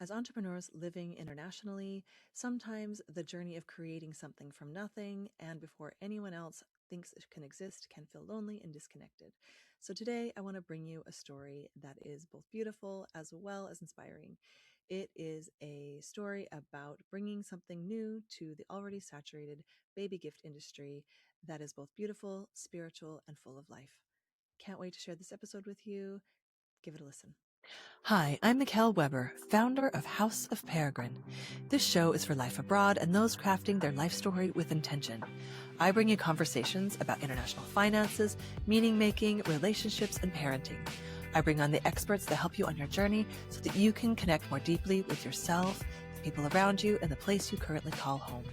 As entrepreneurs living internationally, sometimes the journey of creating something from nothing and before anyone else thinks it can exist can feel lonely and disconnected. So today I want to bring you a story that is both beautiful as well as inspiring. It is a story about bringing something new to the already saturated baby gift industry that is both beautiful, spiritual, and full of life. Can't wait to share this episode with you. Give it a listen. Hi, I'm Mickelle Weber, founder of House of Peregrine. This show is for life abroad and those crafting their life story with intention. I bring you conversations about international finances, meaning making, relationships, and parenting. I bring on the experts that help you on your journey so that you can connect more deeply with yourself, the people around you, and the place you currently call home.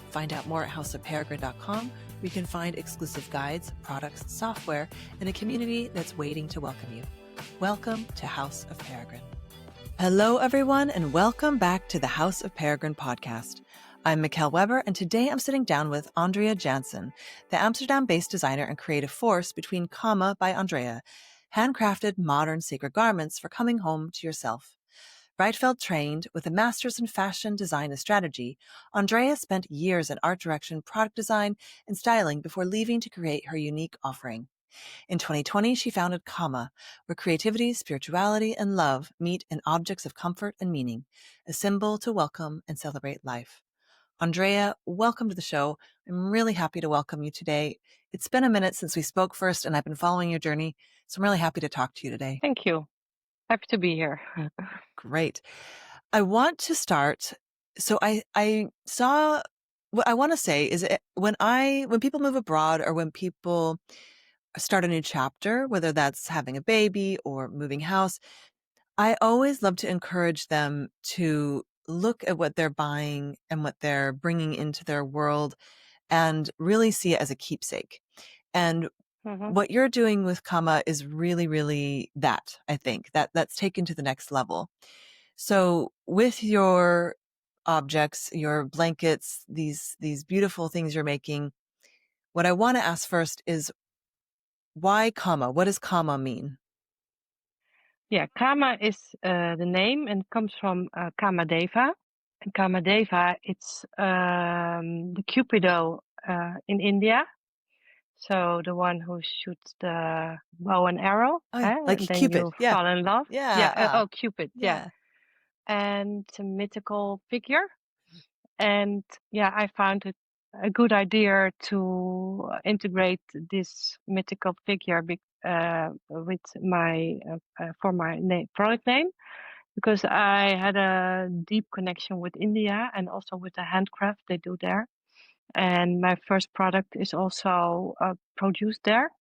Find out more at houseofperegrine.com, where you can find exclusive guides, products, software, and a community that's waiting to welcome you. Welcome to House of Peregrine. Hello, everyone, and welcome back to the House of Peregrine podcast. I'm Mickelle Weber, and today I'm sitting down with Andrea Jansen, the Amsterdam-based designer and creative force between Kama by Andrea, handcrafted modern sacred garments for coming home to yourself. Breitfeld trained with a master's in fashion design and strategy, Andrea spent years in art direction, product design, and styling before leaving to create her unique offering. In 2020, she founded Kama, where creativity, spirituality, and love meet in objects of comfort and meaning, a symbol to welcome and celebrate life. Andrea, welcome to the show. I'm really happy to welcome you today. It's been a minute since we spoke first, and I've been following your journey, so I'm really happy to talk to you today. Thank you. Happy to be here. Great. I want to start. So I saw what I want to say is when people move abroad or when people start a new chapter, whether that's having a baby or moving house, I always love to encourage them to look at what they're buying and what they're bringing into their world and really see it as a keepsake. And what you're doing with Kama is really, really that, I think, that's taken to the next level. So with your objects, your blankets, these beautiful things you're making, what I want to ask first is why Kama? What does Kama mean? Yeah, Kama is the name and comes from Kamadeva. And Kamadeva, it's the Cupido in India. So the one who shoots the bow and arrow, Oh, yeah. Like and then Cupid. you Yeah. fall in love. Yeah. Cupid. Yeah. Yeah. And it's a mythical figure. And yeah, I found it a good idea to integrate this mythical figure with my for my product name, because I had a deep connection with India and also with the handcraft they do there. And my first product is also produced there.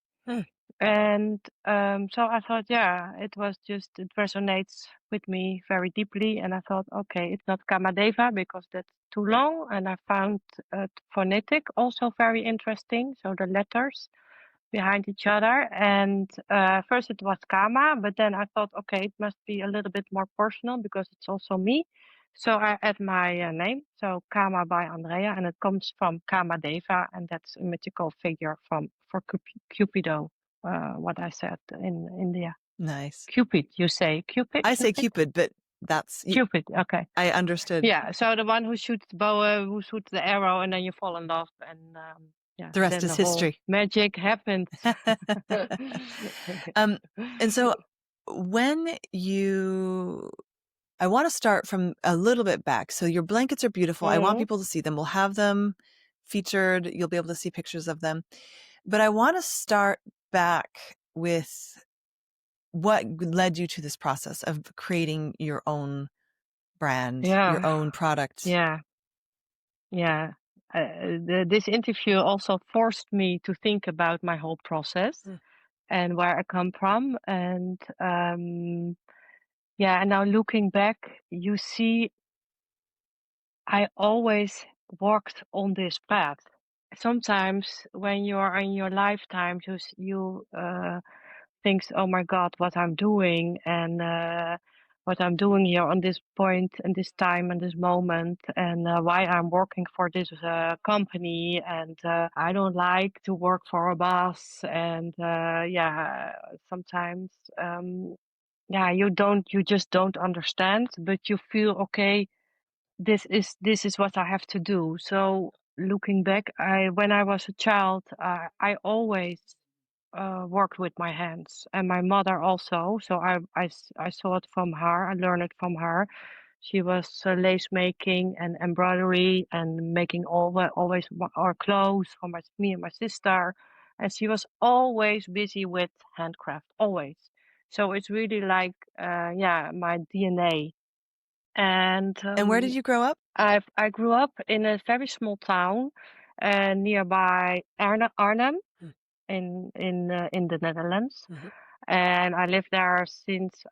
And so I thought, yeah, it resonates with me very deeply. And I thought, okay, it's not Kamadeva because that's too long. And I found phonetic also very interesting. So the letters behind each other. And first it was Kama, but then I thought, okay, it must be a little bit more personal because it's also me. So I add my name, so Kama by Andrea, and it comes from Kamadeva, and that's a mythical figure for Cupido. What I said in India. Nice. Cupid, you say Cupid? I say Cupid, but that's Cupid. Okay. I understood. Yeah. So the one who shoots the bow, who shoots the arrow, and then you fall in love, and yeah, the rest then is history. Magic happens. And so I want to start from a little bit back. So your blankets are beautiful. I want people to see them. We'll have them featured. You'll be able to see pictures of them. But I want to start back with what led you to this process of creating your own brand, your own product. Yeah. This interview also forced me to think about my whole process and where I come from. And and now looking back, you see, I always walked on this path. Sometimes when you're in your lifetime, you think, oh my God, what I'm doing and what I'm doing here on this point and this time and this moment, and why I'm working for this company, and I don't like to work for a boss, and sometimes you just don't understand, but you feel, okay, this is what I have to do. So looking back, when I was a child, I always worked with my hands, and my mother also. So I saw it from her. I learned it from her. She was lace making and embroidery and making always our clothes for me and my sister. And she was always busy with handcraft, always. So it's really like, my DNA. And And where did you grow up? I grew up in a very small town nearby Arnhem Mm. in the Netherlands. Mhm. And I lived there since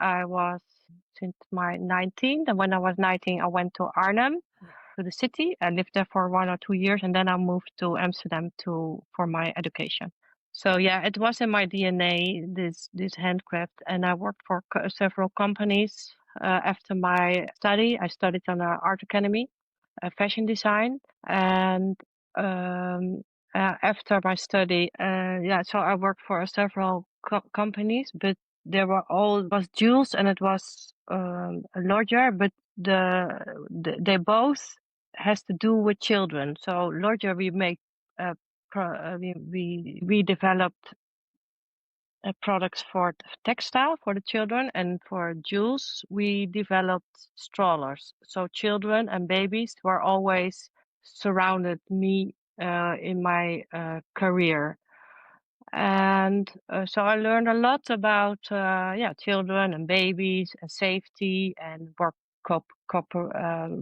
my 19. And when I was 19, I went to Arnhem, Mm. to the city. I lived there for 1 or 2 years, and then I moved to Amsterdam for my education. So yeah, it was in my DNA, this handcraft, and I worked for several companies. After my study, I studied on an art academy, fashion design, and um, after my study, so I worked for several companies, but was jewels and it was a lodger, but they both has to do with children. So lodger we make we developed products for textile for the children, and for jewels we developed strollers. So children and babies were always surrounded me in my career. And so I learned a lot about children and babies and safety and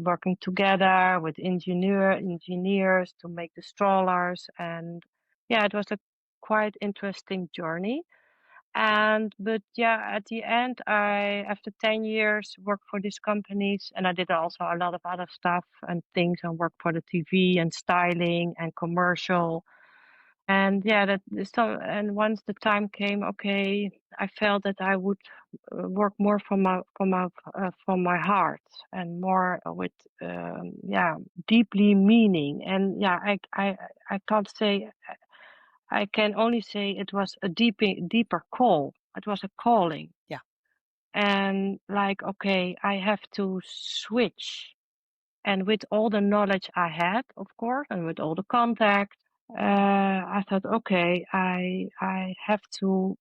working together with engineers to make the strollers. And yeah, it was a quite interesting journey. But at the end, I after 10 years worked for these companies, and I did also a lot of other stuff and things, and worked for the TV and styling and commercial. And and once the time came, okay, I felt that I would work more from my heart, and more with deeply meaning. And I can't say, I can only say it was a deeper call. It was a calling. Yeah. And like, okay, I have to switch. And with all the knowledge I had, of course, and with all the contact, I thought, okay, I have to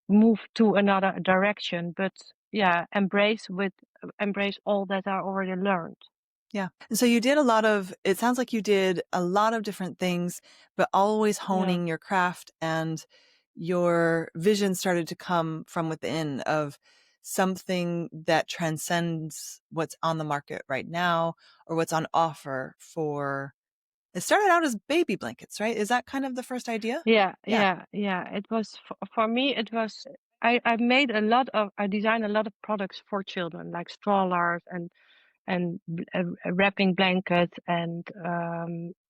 move to another direction, but embrace all that I already learned. Yeah. And so it sounds like you did a lot of different things, but always Yeah. honing your craft, and your vision started to come from within of something that transcends what's on the market right now or what's on offer it started out as baby blankets, right? Is that kind of the first idea? Yeah, Yeah. It was for me. It was I designed a lot of products for children, like strollers and wrapping blankets and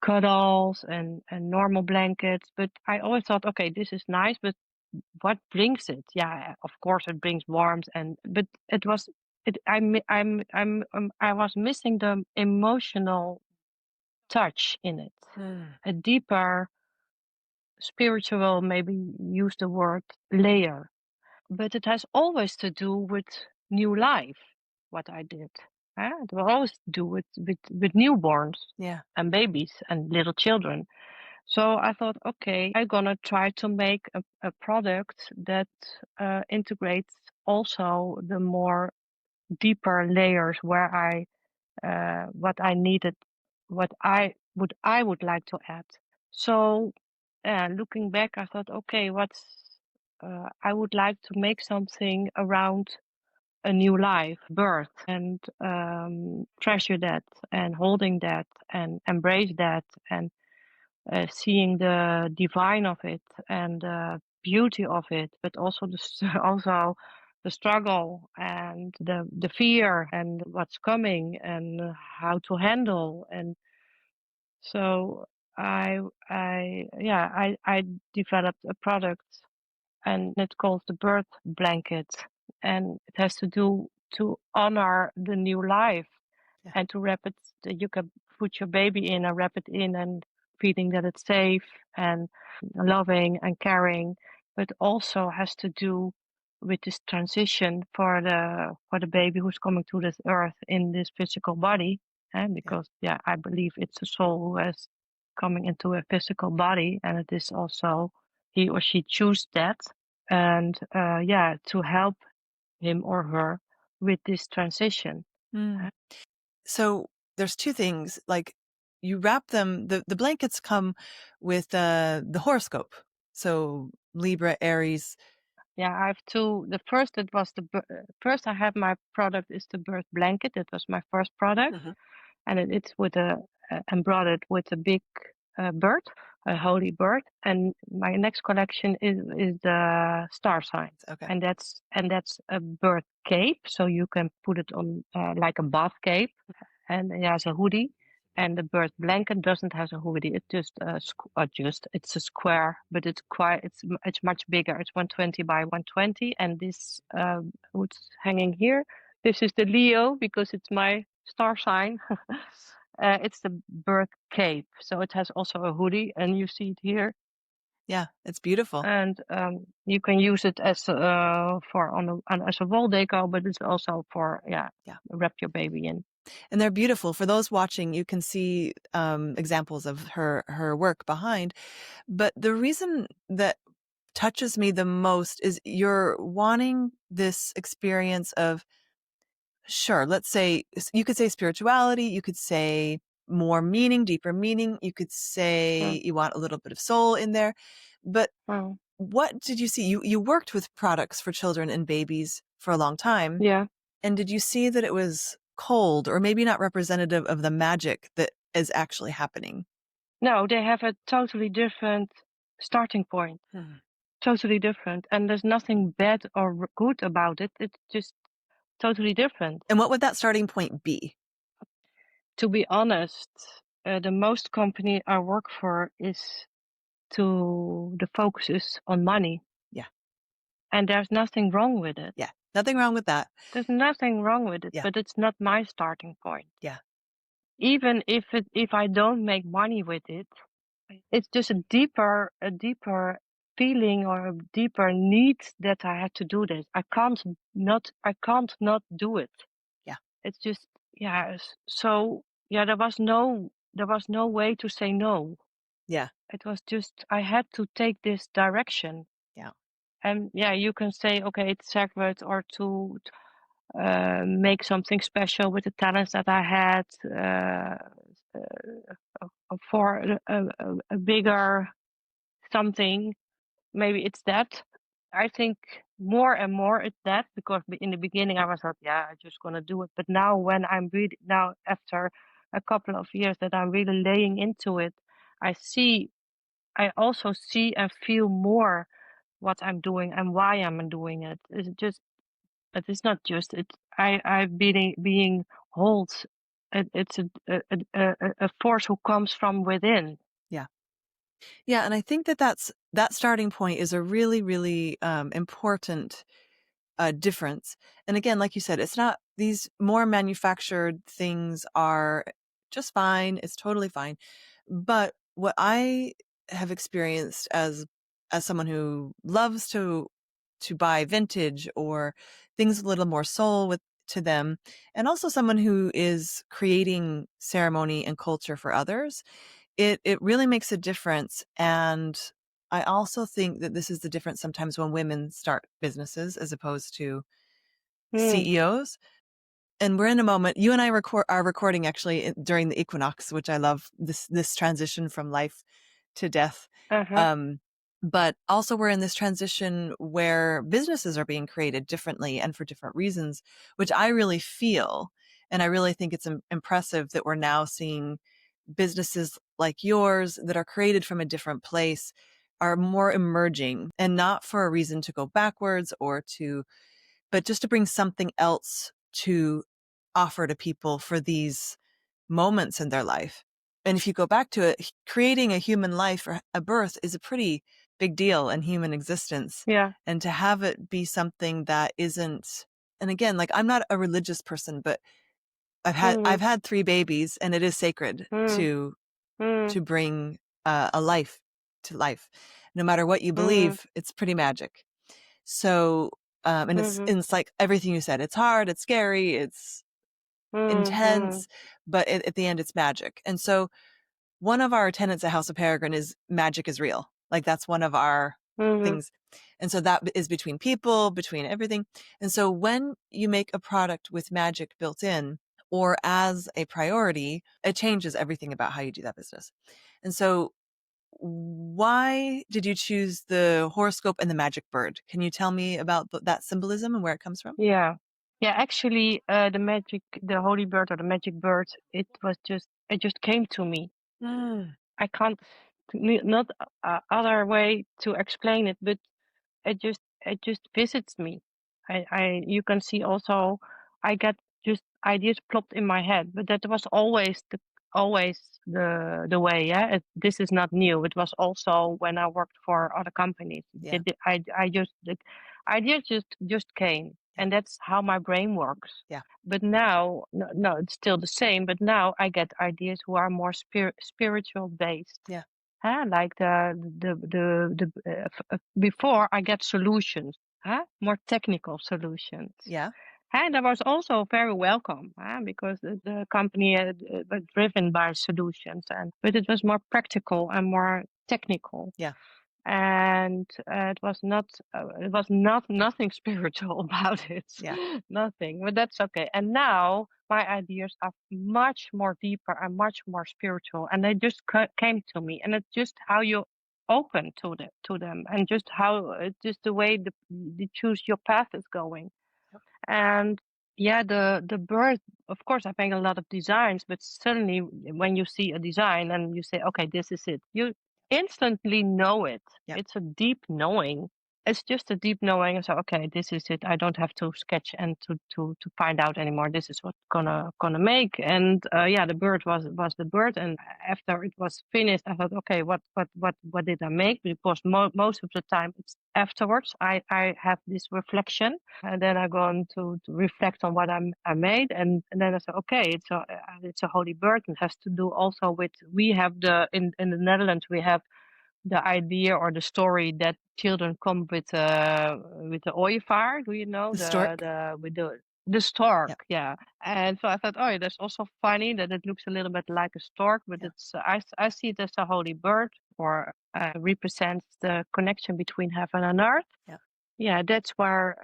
cuddles and normal blankets. But I always thought, okay, this is nice, but what brings it? Yeah, of course it brings warmth, but it was it. I was missing the emotional touch in it, Mm. a deeper spiritual, maybe use the word layer. But it has always to do with new life, what I did. It will always do with newborns Yeah. and babies and little children. So I thought, okay, I'm gonna try to make a product that integrates also the more deeper layers where what I needed, I would like to add. So looking back, I thought, okay, I would like to make something around a new life, birth, and treasure that, and holding that, and embrace that, and seeing the divine of it, and the beauty of it, but also also the struggle and the fear and what's coming and how to handle. And so I developed a product, and it's called the birth blanket, and it has to do to honor the new life, Yeah. and to wrap it. You can put your baby in and wrap it in, and feeling that it's safe and loving and caring, but also has to do with this transition for the baby who's coming to this earth in this physical body, and because I believe it's a soul who is coming into a physical body, and it is also he or she choose that, and to help him or her with this transition. So there's two things, like you wrap them, the blankets come with the horoscope. So Libra, Aries. Yeah, I have two. The first, it was first I have my product is the birth blanket. It was my first product, and it's with embroidered with a big bird, a holy bird. And my next collection is the star sign, and that's a bird cape, so you can put it on like a bath cape, and it has a hoodie. And the bird blanket doesn't have a hoodie. It's just it's a square, but it's much bigger. It's 120 by 120, and this what's hanging here. This is the Leo because it's my star sign. It's the bird cape, so it has also a hoodie, and you see it here. Yeah, it's beautiful. And you can use it as as a wall deco, but it's also for wrap your baby in. And they're beautiful. For those watching, you can see examples of her work behind. But the reason that touches me the most is you're wanting this experience of, sure, let's say, you could say spirituality, you could say more meaning, deeper meaning, you could say you want a little bit of soul in there. But what did you see? You worked with products for children and babies for a long time. Yeah. And did you see that it was cold or maybe not representative of the magic that is actually happening? No, they have a totally different starting point. Totally different. And there's nothing bad or good about it. It's just totally different. And what would that starting point be? To be honest, the most company I work for is the focus is on money. Yeah. And there's nothing wrong with it. Yeah. Nothing wrong with that. There's nothing wrong with it, but it's not my starting point. Yeah. Even if I don't make money with it, it's just a deeper feeling or a deeper need that I had to do this. I can't not do it. Yeah. It's just so there was no way to say no. Yeah. It was just I had to take this direction. Yeah. And you can say, okay, it's sacred, or to make something special with the talents that I had for a bigger something. Maybe it's that. I think more and more it's that, because in the beginning I was like, I'm just gonna do it. But now when I'm really after a couple of years that I'm really laying into it, I also see and feel more what I'm doing and why I'm doing it. But it's not just it. I've been being held. It's a force who comes from within. Yeah. Yeah. And I think that starting point is a really, really important difference. And again, like you said, it's not, these more manufactured things are just fine. It's totally fine. But what I have experienced as someone who loves to buy vintage or things with a little more soul to them, and also someone who is creating ceremony and culture for others, it really makes a difference. And I also think that this is the difference sometimes when women start businesses as opposed to CEOs. And we're in a moment, you and I are recording actually during the equinox, which I love, this transition from life to death. But also we're in this transition where businesses are being created differently and for different reasons, which I really feel. And I really think it's impressive that we're now seeing businesses like yours that are created from a different place are more emerging, and not for a reason to go backwards but just to bring something else to offer to people for these moments in their life. And if you go back to it, creating a human life or a birth is a pretty big deal in human existence. Yeah. And to have it be something that isn't, and again, like, I'm not a religious person, but I've had 3 babies, and it is sacred to bring a life to life. No matter what you believe, it's pretty magic. So And it's like everything you said. It's hard, it's scary, it's intense, but at the end, it's magic. And so one of our tenets at House of Peregrine is magic is real. Like that's one of our things. And so that is between people, between everything. And so when you make a product with magic built in or as a priority, it changes everything about how you do that business. And so why did you choose the horoscope and the magic bird? Can you tell me about that symbolism and where it comes from? Yeah. Yeah, actually, the holy bird or the magic bird, it just came to me. I can't, not other way to explain it, but it just visits me. You can see also, I get just ideas plopped in my head, but that was always the way. Yeah, this is not new. It was also when I worked for other companies. Yeah. The ideas just came, and that's how my brain works. Yeah. But now, no, it's still the same. But now I get ideas who are more spiritual based. Yeah. Like before I get solutions, more technical solutions. Yeah. And that was also very welcome, because the company was driven by solutions, but it was more practical and more technical. Yeah. And it was not nothing spiritual about it. Yeah. Nothing, but that's okay. And now my ideas are much more deeper and much more spiritual, and they just came to me. And it's just how you open to them, and just how just the way you choose your path is going. Yep. And yeah, the bird, of course, I make a lot of designs, but suddenly when you see a design and you say, okay, this is it, you instantly know it. Yep. It's a deep knowing. It's just a deep knowing. So okay, this is it. I don't have to sketch and to find out anymore. This is what gonna make. And yeah, the bird was the bird. And after it was finished, I thought, okay, what did I make? Because most of the time it's afterwards. I have this reflection, and then I go on to reflect on what I made, and then I said, okay, it's a holy bird, and has to do also with, we have in the Netherlands we have the idea or the story that children come with the ooievaar. Do you know The stork? the stork? Yep. Yeah. And so I thought, oh, that's also funny that it looks a little bit like a stork, but Yeah. it's I see it as a holy bird, or represents the connection between heaven and earth. Yeah. Yeah, that's where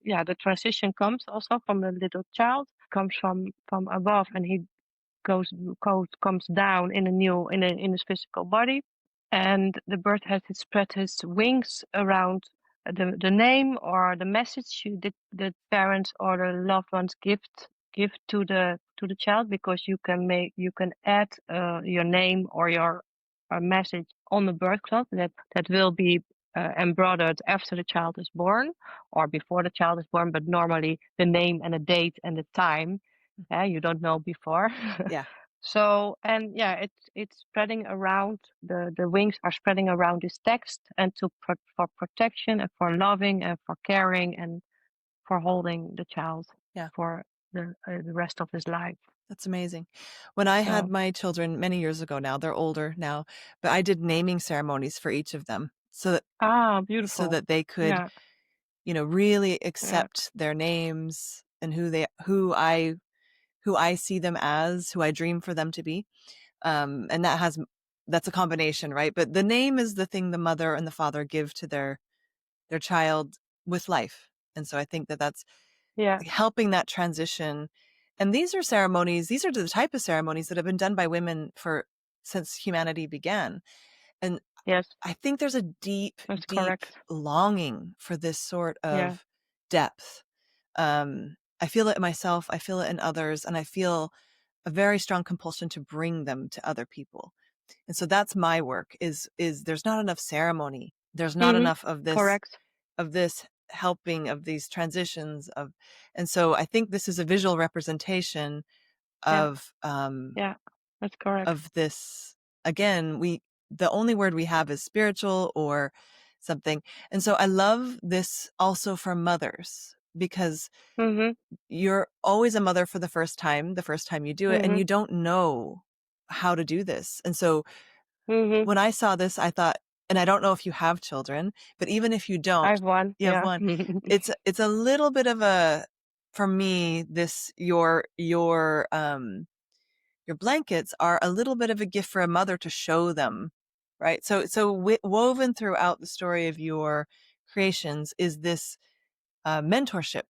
yeah, the transition comes also from the little child, comes from above, and he comes down in his physical body. And the bird has spread his wings around the name or the message the parents or the loved ones give to the child, because you can add your name or your message on the bird cloth that will be embroidered after the child is born or before the child is born, but normally the name and the date and the time, you don't know before. Yeah. So, and yeah, it's spreading around, the wings are spreading around this text, and for protection and for loving and for caring and for holding the child, Yeah. for the rest of his life. That's amazing. When I had my children many years ago now, they're older now, but I did naming ceremonies for each of them so beautiful. that they could, really accept their names and who I see them as, who I dream for them to be. And that's a combination, right? But the name is the thing the mother and the father give to their child with life. And so I think that's helping that transition. And these are the type of ceremonies that have been done by women since humanity began. And yes, I think there's a deep correct. longing for this sort of depth. I feel it in myself, I feel it in others, and I feel a very strong compulsion to bring them to other people. And so that's my work is there's not enough ceremony. There's not enough of this, correct. of this helping, of these transitions and so I think this is a visual representation of that's correct. of this. Again, the only word we have is spiritual or something. And so I love this also for mothers, because you're always a mother for the first time you do it, and you don't know how to do this. And so when I saw this, I thought, and I don't know if you have children, but even if you I don't, have one. you have Yeah. one. It's a little bit of for me, your blankets are a little bit of a gift for a mother to show them, right? So woven throughout the story of your creations is this mentorship.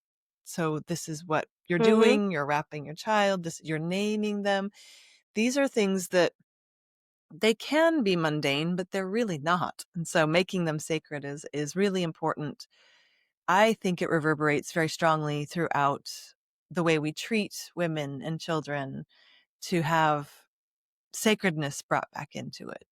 So this is what you're Mhm. doing. You're wrapping your child. You're naming them. These are things that they can be mundane, but they're really not. And so making them sacred is really important. I think it reverberates very strongly throughout the way we treat women and children to have sacredness brought back into it.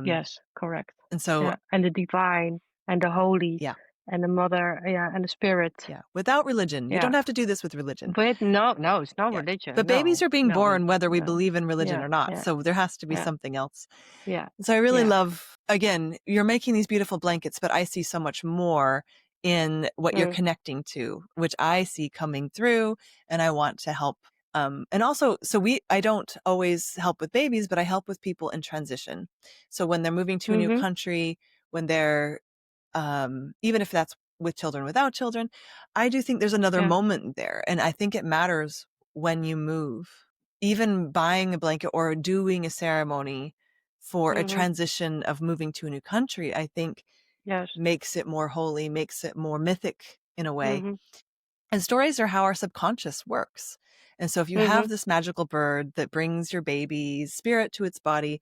Yes, correct. And so, Yeah, and the divine and the holy yeah, and the mother, yeah, and the spirit. yeah, without religion. You Yeah. don't have to do this with religion. But no, it's no Yeah. religion. But babies No, are being no, born whether we no. believe in religion Yeah, or not. yeah, So there has to be yeah, something else. yeah, So I really yeah. love, again, you're making these beautiful blankets, but I see so much more in what you're Mm, connecting to, which I see coming through, and I want to help. And also, I don't always help with babies, but I help with people in transition. So when they're moving to a new mm-hmm. country, when they're, even if that's with children, without children, I do think there's another Yeah. moment there. And I think it matters when you move, even buying a blanket or doing a ceremony for a Mm-hmm. transition of moving to a new country, I think Yes. makes it more holy, makes it more mythic in a way. Mm-hmm. And stories are how our subconscious works. And so if you Mm-hmm. have this magical bird that brings your baby's spirit to its body,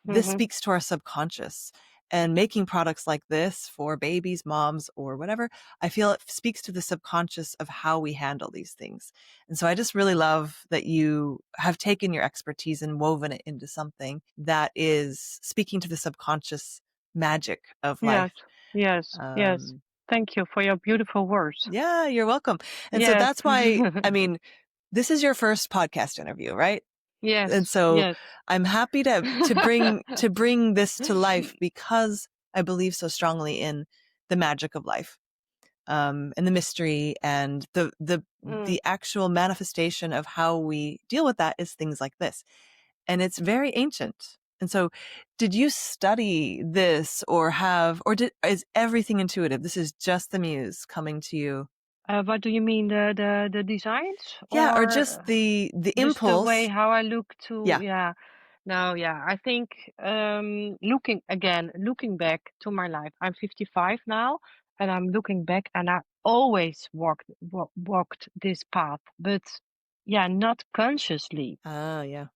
this Mm-hmm. speaks to our subconscious. And making products like this for babies, moms, or whatever, I feel it speaks to the subconscious of how we handle these things. And so I just really love that you have taken your expertise and woven it into something that is speaking to the subconscious magic of Yes. life. Yes. Yes. Um, Thank you for your beautiful words. yeah, you're welcome. And so Yes. that's why, I mean, this is your first podcast interview, right? And Yes. so Yes. I'm happy to bring this to life because I believe so strongly in the magic of life, and the mystery and Mm. the actual manifestation of how we deal with that is things like this. And it's very ancient. And so did you study this is everything intuitive? This is just the muse coming to you. What do you mean, the designs Yeah. Or or just the just the way impulse. how I look to? Yeah. Yeah. No, yeah. I think looking back to my life, I'm 55 now, and I'm looking back, and I always walked this path, but yeah, not consciously. Oh, yeah.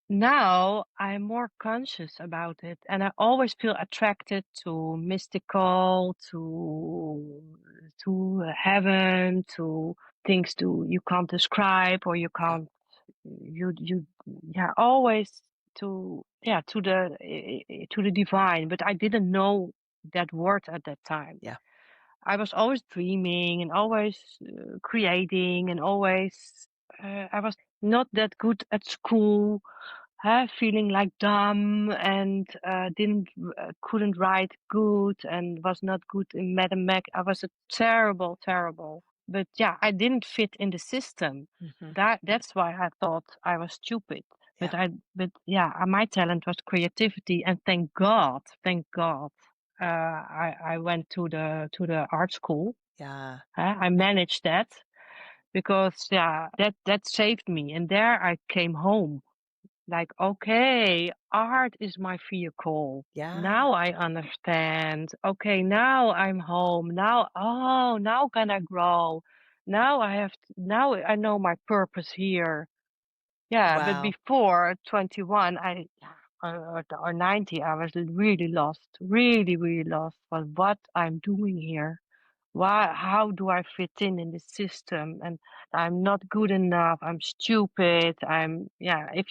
Now I'm more conscious about it, and I always feel attracted to mystical, to heaven, to things you can't describe or you Yeah. can't you yeah, always to the divine, but I didn't know that word at that time. Yeah. I was always dreaming and always creating and always I was not that good at school, feeling like dumb and didn't couldn't write good and was not good in mathematics. I was a terrible. But yeah, I didn't fit in the system. Hmm. That's why I thought I was stupid. Yeah. But yeah, my talent was creativity, and thank God, I went to the art school. Yeah. I managed that because yeah, that saved me, and there I came home. Like, okay, art is my vehicle. Yeah. Now I understand. Okay, now I'm home. Now can I grow? Now I know my purpose here. Yeah, but Wow. before 21, or 90, I was really lost, really lost. What I'm doing here? Why? How do I fit in the system? And I'm not good enough. I'm stupid. Yeah. If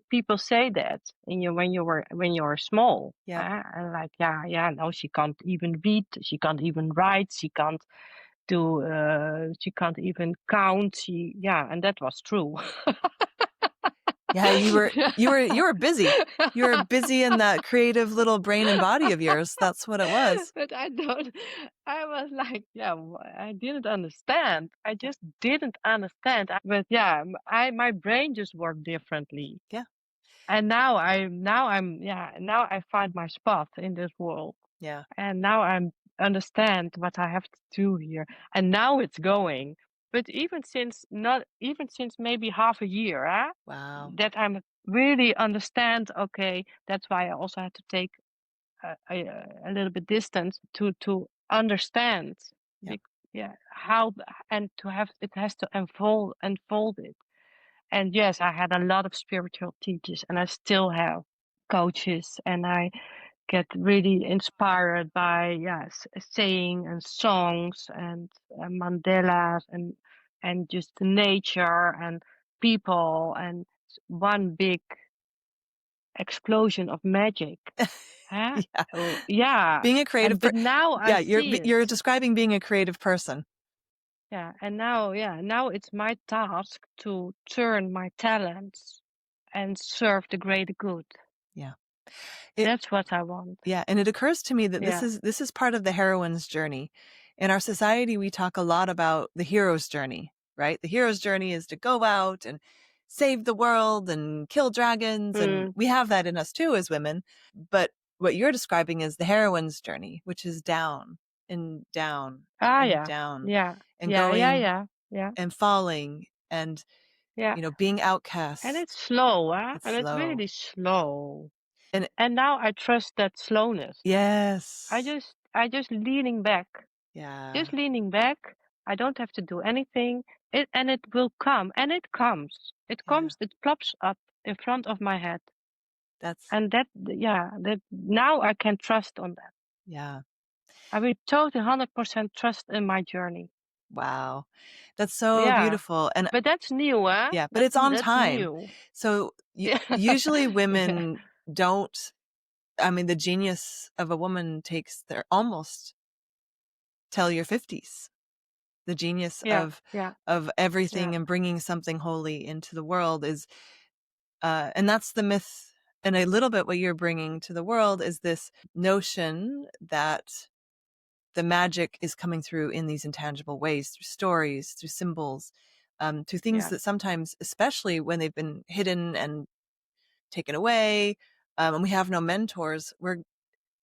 people say that in you when you were small, Yep. and like yeah, no, she can't even read. She can't even write. She can't do. She can't even count. Yeah, and that was true. Yeah, you were busy. You were busy in that creative little brain and body of yours. That's what it was. But I was like, yeah, I didn't understand. I Yeah. just didn't understand. But yeah, my brain just worked differently. Yeah. And now I find my spot in this world. Yeah. And now I'm understand what I have to do here. And now it's going. But even since maybe half a year, Wow. that I'm really understand, okay, that's why I also had to take a little bit distance to understand Yeah. how and to have it has to unfold it. And yes, I had a lot of spiritual teachers, and I still have coaches, and I get really inspired by saying and songs and mandalas and just nature and people and one big explosion of magic. Huh? Yeah. Oh, yeah. Being a creative And but now I yeah, see it. you're describing being a creative person. Yeah. And now it's my task to turn my talents and serve the greater good. Yeah. It That's what I want. Yeah, and it occurs to me that Yeah. this is part of the heroine's journey. In our society, we talk a lot about the hero's journey, right? The hero's journey is to go out and save the world and kill dragons, and Mm. we have that in us too as women. But what you're describing is the heroine's journey, which is down and down Ah, and yeah. down Yeah. and Yeah, yeah, going yeah. Yeah. and falling and, Yeah. being And outcast. it's slow, huh? It's And it's slow. really slow. And And now I trust that slowness. yes. I just leaning back. Yeah. Just leaning back. I don't have to do anything. It will come. And it comes. It Yeah. comes, it plops up in front of my head. That's And that now I can trust on that. yeah. I will totally 100% trust in my journey. Wow. That's so Yeah. beautiful. And But that's new, huh? yeah, but it's on That's time. new. So Yeah. usually Yeah. women don't, I mean, the genius of a woman takes their almost till your 50s. The genius Yeah. Yeah. of everything Yeah. and bringing something holy into the world is, and that's the myth. And a little bit what you're bringing to the world is this notion that the magic is coming through in these intangible ways, through stories, through symbols, through things Yeah. that sometimes, especially when they've been hidden and taken away, and we have no mentors, where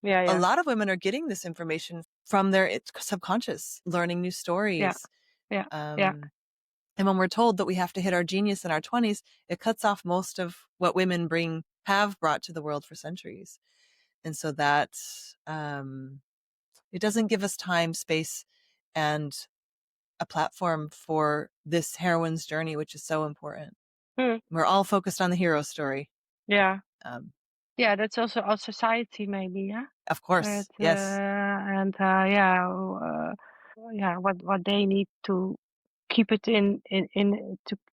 Yeah. a Yeah. lot of women are getting this information from their subconscious, learning new Yeah. stories. Yeah. Yeah. Um, and when we're told that we have to hit our genius in our 20s, it cuts off most of what women have brought to the world for centuries. And so that, it doesn't give us time, space, and a platform for this heroine's journey, which is so important. Mm. We're all focused on the hero story. Yeah. Um, Yeah. That's also our society, maybe. Yeah. of course. Yes. What they need to keep it in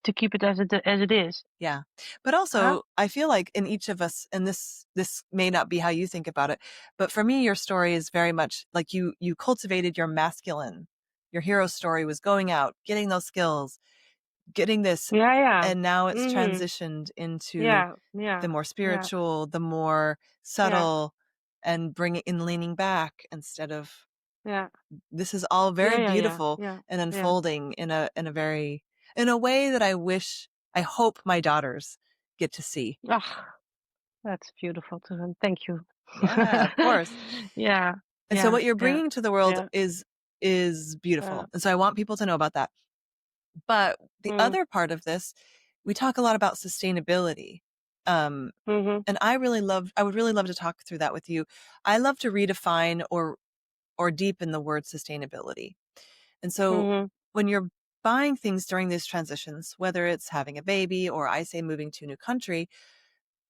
to keep it as it is. Yeah. But Huh? also I feel like in each of us, and this may not be how you think about it, but for me, your story is very much like you cultivated your masculine. Your hero story was going out, getting those skills, getting this, Yeah. Yeah. and now it's Mhm. transitioned into Yeah. Yeah. the more Yeah. spiritual, the more Yeah. subtle, and bring it in, leaning back instead of, Yeah. this is all Yeah. very Yeah. Yeah. beautiful Yeah. and Yeah. unfolding in a way that I hope my daughters get to see. Ah, that's beautiful to them. Thank you. Yeah, of course. Yeah. And so Yeah. what you're Yeah. bringing to the world Yeah. is Yeah. beautiful. And so I want people to know about that. But the Mm. other part of this, we talk a lot about sustainability. Um, Mhm. and I would really love to talk through that with you. I love to redefine or deepen the word sustainability. And so Mhm. when you're buying things during these transitions, whether it's having a baby or I say moving to a new country,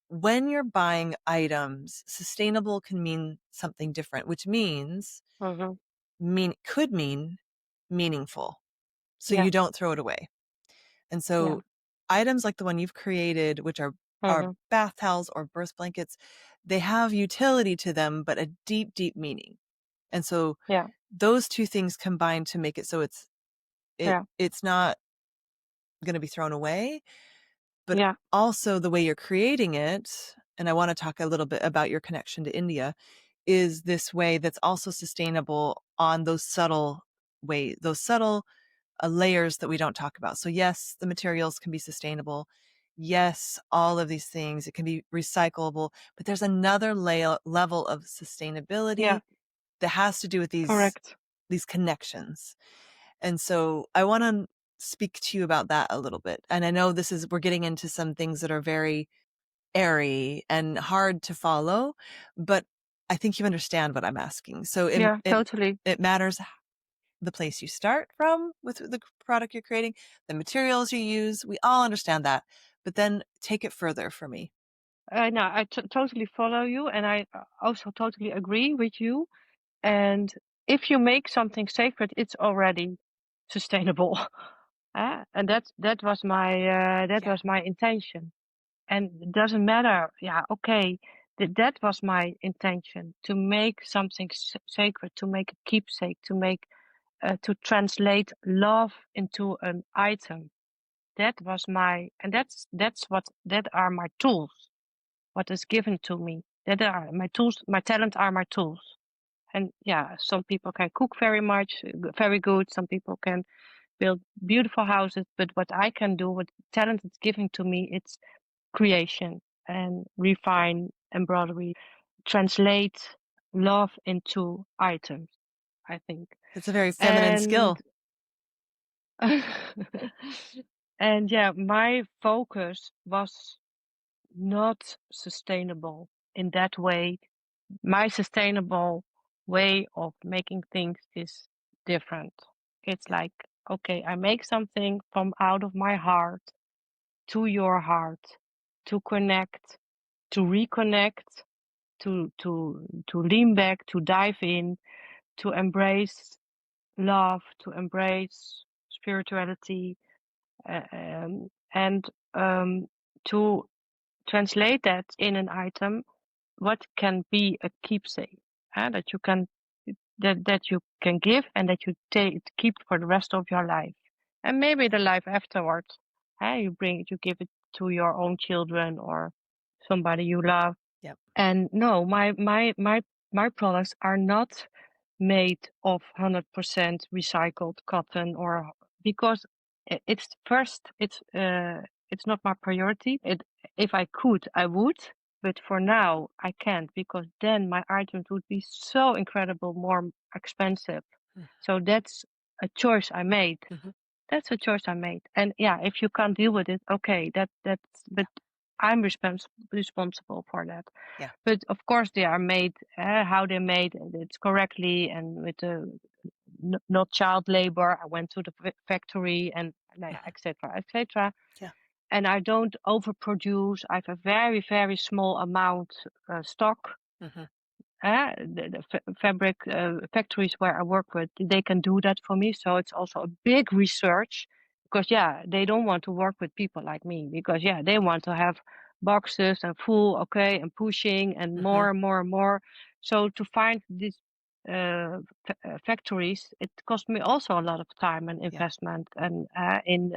when you're buying items, sustainable can mean something different, which Mhm. could mean meaningful. So Yeah. you don't throw it away. And Yeah. so items like the one you've created, which are Mhm. bath towels or birth blankets, they have utility to them, but a deep, deep meaning. And so Yeah. those two things combine to make it so Yeah. it's not going to be thrown away, but Yeah. also the way you're creating it. And I want to talk a little bit about your connection to India, is this way that's also sustainable on those subtle those subtle layers that we don't talk about. So yes, the materials can be sustainable yes, all of these things, it can be recyclable, but there's another level of sustainability Yeah, that has to do with correct. these connections. And so I want to speak to you about that a little bit. And I know we're getting into some things that are very airy and hard to follow, but I think you understand what I'm asking. So Yeah, totally. it matters the place you start from with the product you're creating, the materials you use. We all understand that, but then take it further for me. No, I totally follow you, and I also totally agree with you. And if you make something sacred, it's already sustainable. And that Yeah. was my intention. And it doesn't matter. Yeah, okay. That was my intention, to make something sacred, to make a keepsake, to translate love into an item. That was and that are my tools. What is given to me. That are my tools. My talent are my tools. And yeah, some people can cook very good. Some people can build beautiful houses. But what I can do, what talent is given to me, it's creation and refine embroidery, translate love into items, I think. It's a very feminine And skill. and yeah, my focus was not sustainable in that way. My sustainable way of making things is different. It's Yeah. like, okay, I make something from out of my heart to your heart, to connect, to reconnect, to lean back, to dive in, to embrace love, to embrace spirituality, and to translate that in an item, what can be a keepsake, that you can give and that you keep for the rest of your life, and maybe the life afterwards. You give it to your own children or somebody you love. Yep. And no, my products are not made of 100% recycled cotton, or because it's first, it's not my priority. If I could, I would, but for now I can't, because then my items would be so incredible more expensive. So that's a choice I made. Mm-hmm. That's a choice I made. And yeah, if you can't deal with it, okay, but I'm responsible for that. Yeah. But of course, they are made, how they're made, it's correctly, and with not child labor. I went to the factory, and Mm-hmm. etc., etc. Yeah. And I don't overproduce. I have a very, very small amount stock. Mm-hmm. The fabric factories where I work with, they can do that for me. So it's also a big research, because yeah, they don't want to work with people like me, because yeah, they want to have boxes and full, okay, and pushing and Mm-hmm. more and more and more. So to find these factories, it cost me also a lot of time and Yeah. investment, and in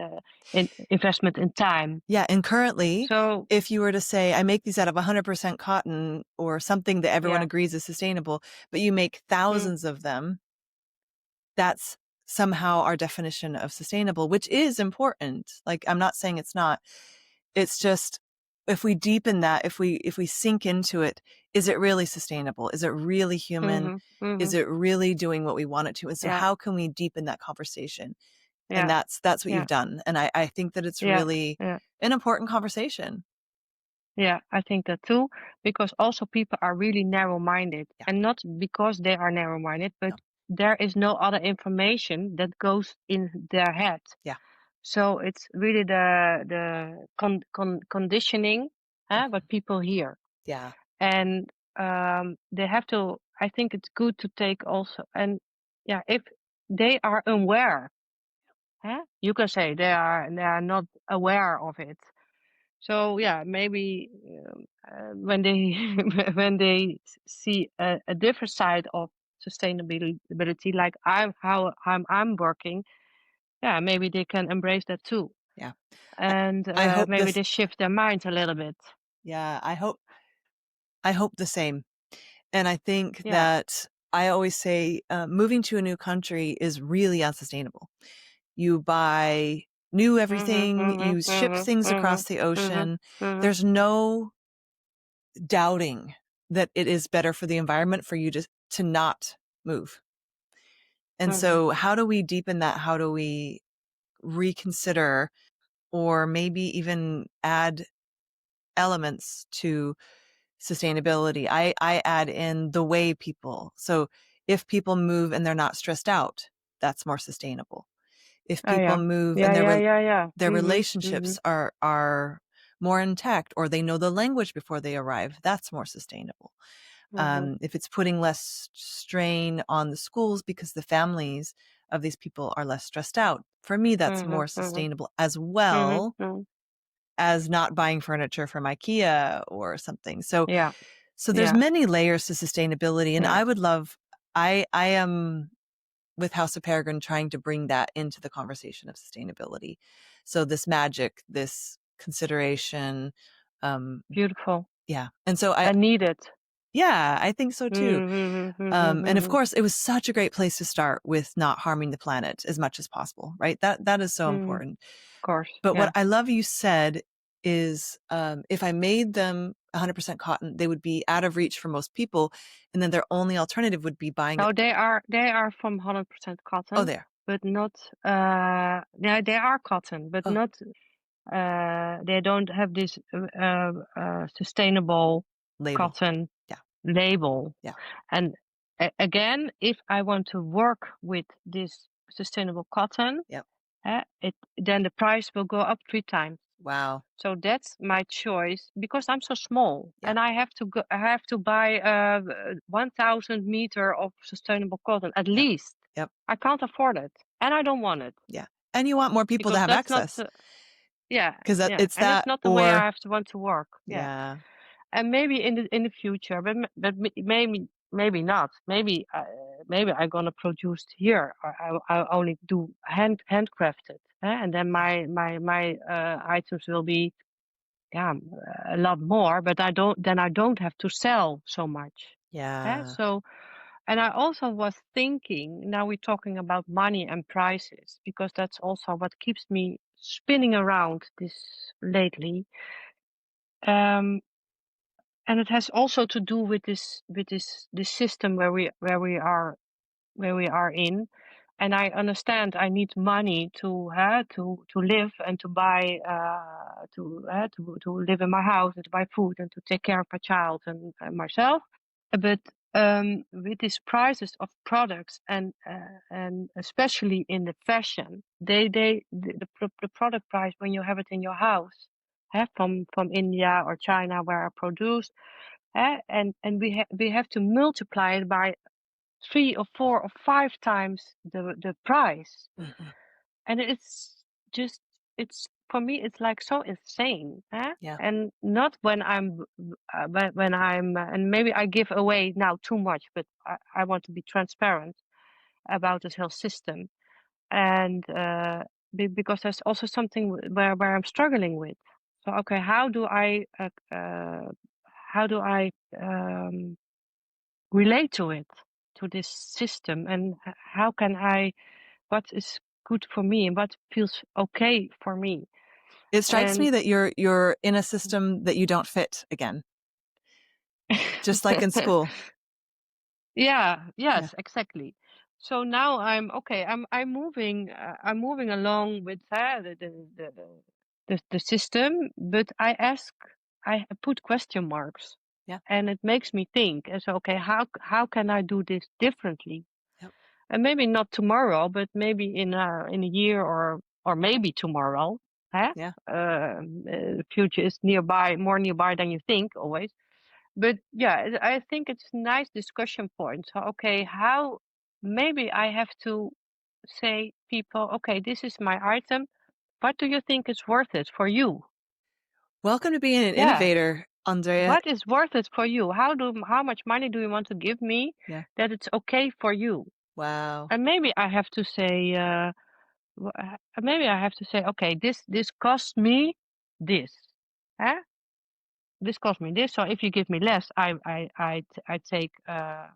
investment in time. Yeah. And currently, So if you were to say, I make these out of 100% cotton or something that everyone yeah, agrees is sustainable, but you make mm, thousands of them, that's somehow our definition of sustainable, which is important. Like, I'm not saying it's not. It's just, if we deepen that, if we sink into it, is it really sustainable? Is it really human? hmm Is hmm it really doing what we want it to? And so yeah, how can we deepen that conversation? And yeah, that's what yeah, you've done. And I think that it's yeah, really yeah. an important conversation. Yeah, I think that too, because also people are really narrow-minded, Yeah. and not because they are narrow-minded, but No. there is no other information that goes in their head. Yeah. So it's really the conditioning, Mhm. what people hear, Yeah. and they have to. I think it's good to take also, and yeah, if they are aware, you can say they are not aware of it. So yeah, maybe when they when they see a different side of sustainability, like I'm working, yeah, maybe they can embrace that too, Yeah. I, and I hope maybe this, they shift their minds a little bit. yeah, I hope the same. And I think Yeah. that I always say moving to a new country is really unsustainable. You buy knew Mhm, everything. mhm, You shipped mhm, things mhm, across the mhm, ocean. mhm, There's no doubting that it is better for the environment for you to not move. And mhm. so how do we deepen that? How do we reconsider or maybe even add elements to sustainability? I add in the way people. So if people move and they're not stressed out, that's more sustainable. If Oh people yeah. move Yeah, and yeah, yeah, yeah. their Mhm, mhm, relationships are more intact, or they know the language before they arrive, that's more sustainable. mhm, If it's putting less strain on the schools because the families of these people are less stressed out, for me, that's mhm, more mhm, sustainable, as mhm, well mhm. as not buying furniture from IKEA or something. Yeah, So there's yeah, many layers to sustainability, and yeah. I am with House of Peregrine trying to bring that into the conversation of sustainability. So this magic, this consideration, um, Beautiful. yeah. And so I need it. yeah, I think so too. Mhm, mhm, And of mhm, course, it was such a great place to start with not harming the planet as much as possible, right? That is so mhm. important. Of course, But what yeah. I love you said is, if I made them 100% cotton, they would be out of reach for most people, and then their only alternative would be buying it. No, they are from 100% Oh, cotton, there. but not yeah, they are cotton, but Oh, not they don't have this sustainable label. cotton Yeah, label. yeah, And again, if I want to work with this sustainable cotton, yeah. it then the price will go up 3 times. Wow. So that's my choice because I'm so small Yeah, and I have to buy 1,000 meter of sustainable cotton at yep, least. yep, I can't afford it and I don't want it yeah. And you want more people to because have that's not, access yeah, because yeah. it's And that's that not the way I or have to want to work. Yeah. yeah, And maybe in the future, maybe not. Maybe I'm gonna produce here. I only do handcrafted, and then yeah, my items will be yeah a lot more. But I don't have to sell so much. yeah. So and I also was thinking. Now we're talking about money and prices because that's also what keeps me spinning around this lately. Um, and it has also to do with this system where we are in. And I understand I need money to live and to buy to live in my house and to buy food and to take care of my child and myself. But with these prices of products and especially in the fashion, the product price when you have it in your house, from India or China where I produce, and we have to multiply it by 3 or 4 or 5 times the price, Mhm. and just it's for me it's like so insane, Yeah. and not when I'm and maybe I give away now too much, but I want to be transparent about this whole system, and because there's also something where I'm struggling with. So okay, how do I relate to it, to this system, and how can I what is good for me and what feels okay for me. It strikes And me that you're in a system that you don't fit again, just like in school. yeah, Yeah, yes, exactly. So now I'm okay. I'm moving along with the system, but I put question marks, yeah, and it makes me think. And so okay, how can I do this differently? yep, And maybe not tomorrow, but maybe in a year or maybe tomorrow. Huh? yeah. The future is nearby, more nearby than you think always. But yeah, I think it's a nice discussion point. So okay, how maybe I have to say people, okay, this is my item. What do you think is worth it for you? Welcome to being an Yeah, innovator, Andrea. what is worth it for you? How much money do you want to give me Yeah. that it's okay for you? Wow. And maybe I have to say. Maybe I have to say, okay, this cost me this, huh? This cost me this. So if you give me less, I take I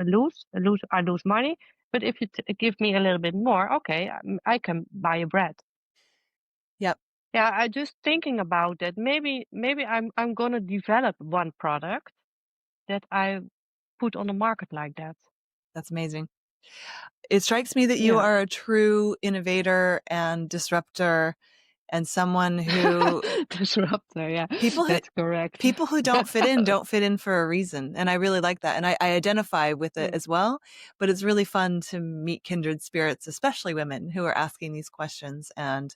lose money. But if you give me a little bit more, okay, I can buy a bread. Yeah, I just thinking about that. Maybe I'm gonna develop one product that I put on the market like that. That's amazing. It strikes me that you Yeah. are a true innovator and disruptor and someone who Disruptor, yeah. people who That's correct. people who don't fit in for a reason. And I really like that. And I identify with it as well. But it's really fun to meet kindred spirits, especially women who are asking these questions. And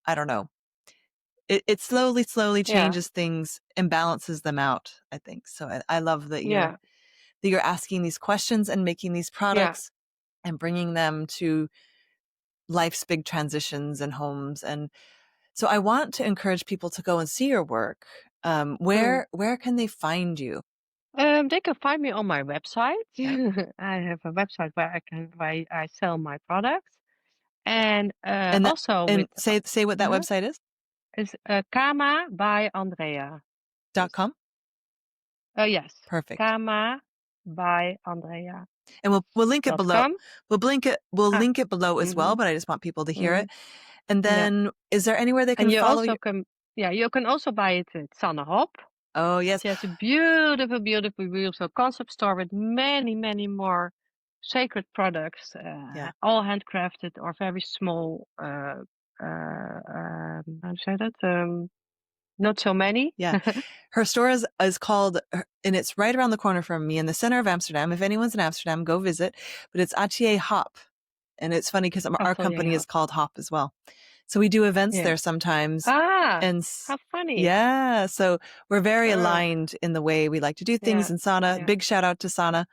I don't know, it slowly Yeah. changes things and balances them out, I think. So I love that Yeah. you're asking these questions and making these Yeah. products and bringing them to life's big transitions and homes. And so I want to encourage people to go and see your work. Where can they find you? They can find me on my website. Yeah. I have a website where I sell my products, and And also and with say what that website is. is Kama by Andrea. .com? Yes, Perfect. Kama by Andrea. And we'll link it below. .com. We'll link it below as well, Mm-hmm. but I just want people to hear it. And Yeah. then is there anywhere they can And you follow also you? you can also buy it at Sanne Hop. Oh, yes. She has a beautiful, beautiful concept store with many, many more sacred products, Yeah. all handcrafted or very small. How to say that? Not so many. Yeah. Her store is called, and it's right around the corner from me in the center of Amsterdam. If anyone's in Amsterdam, go visit. But it's Atelier Hop. And it's funny because our company is called Hop as well. So we do events there sometimes. And how funny. Yeah. So we're very aligned in the way we like to do things. And Sanne, big shout out to Sanne,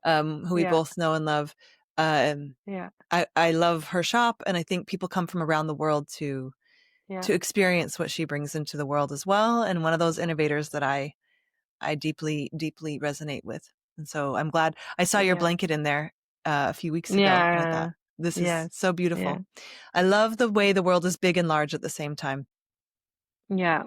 who we both know and love. I love her shop, and I think people come from around the world to experience what she brings into the world as well. And one of those innovators that I deeply, deeply resonate with. And so I'm glad I saw your blanket in there a few weeks ago. And I thought, this is so beautiful. Yeah. I love the way the world is big and large at the same time. Yeah.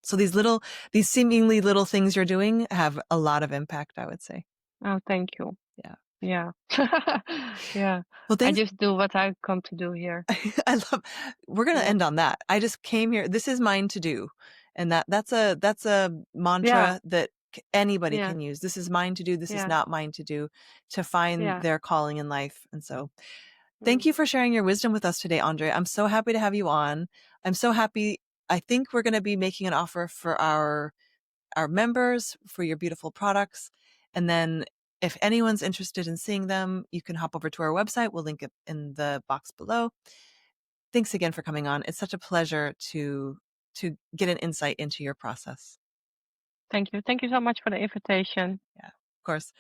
So these seemingly little things you're doing have a lot of impact, I would say. Oh, thank you. Yeah. Yeah. Yeah. Well, I just do what I come to do here. We're going to end on that. I just came here. This is mine to do. And that's a mantra that anybody can use. This is mine to do. This is not mine to do, to find their calling in life. And so thank you for sharing your wisdom with us today, Andrea. I'm so happy to have you on. I'm so happy. I think we're going to be making an offer for our members for your beautiful products. And then if anyone's interested in seeing them, you can hop over to our website. We'll link it in the box below. Thanks again for coming on. It's such a pleasure to get an insight into your process. Thank you. Thank you so much for the invitation. Yeah, of course.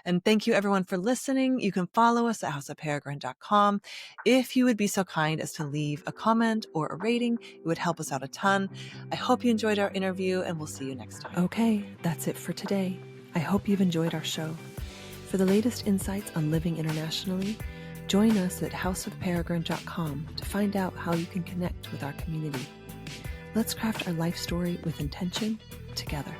And thank you everyone for listening. You can follow us at houseofperegrine.com. If you would be so kind as to leave a comment or a rating, it would help us out a ton. I hope you enjoyed our interview, and we'll see you next time. Okay, that's it for today. I hope you've enjoyed our show. For the latest insights on living internationally, join us at houseofperegrine.com to find out how you can connect with our community. Let's craft our life story with intention together.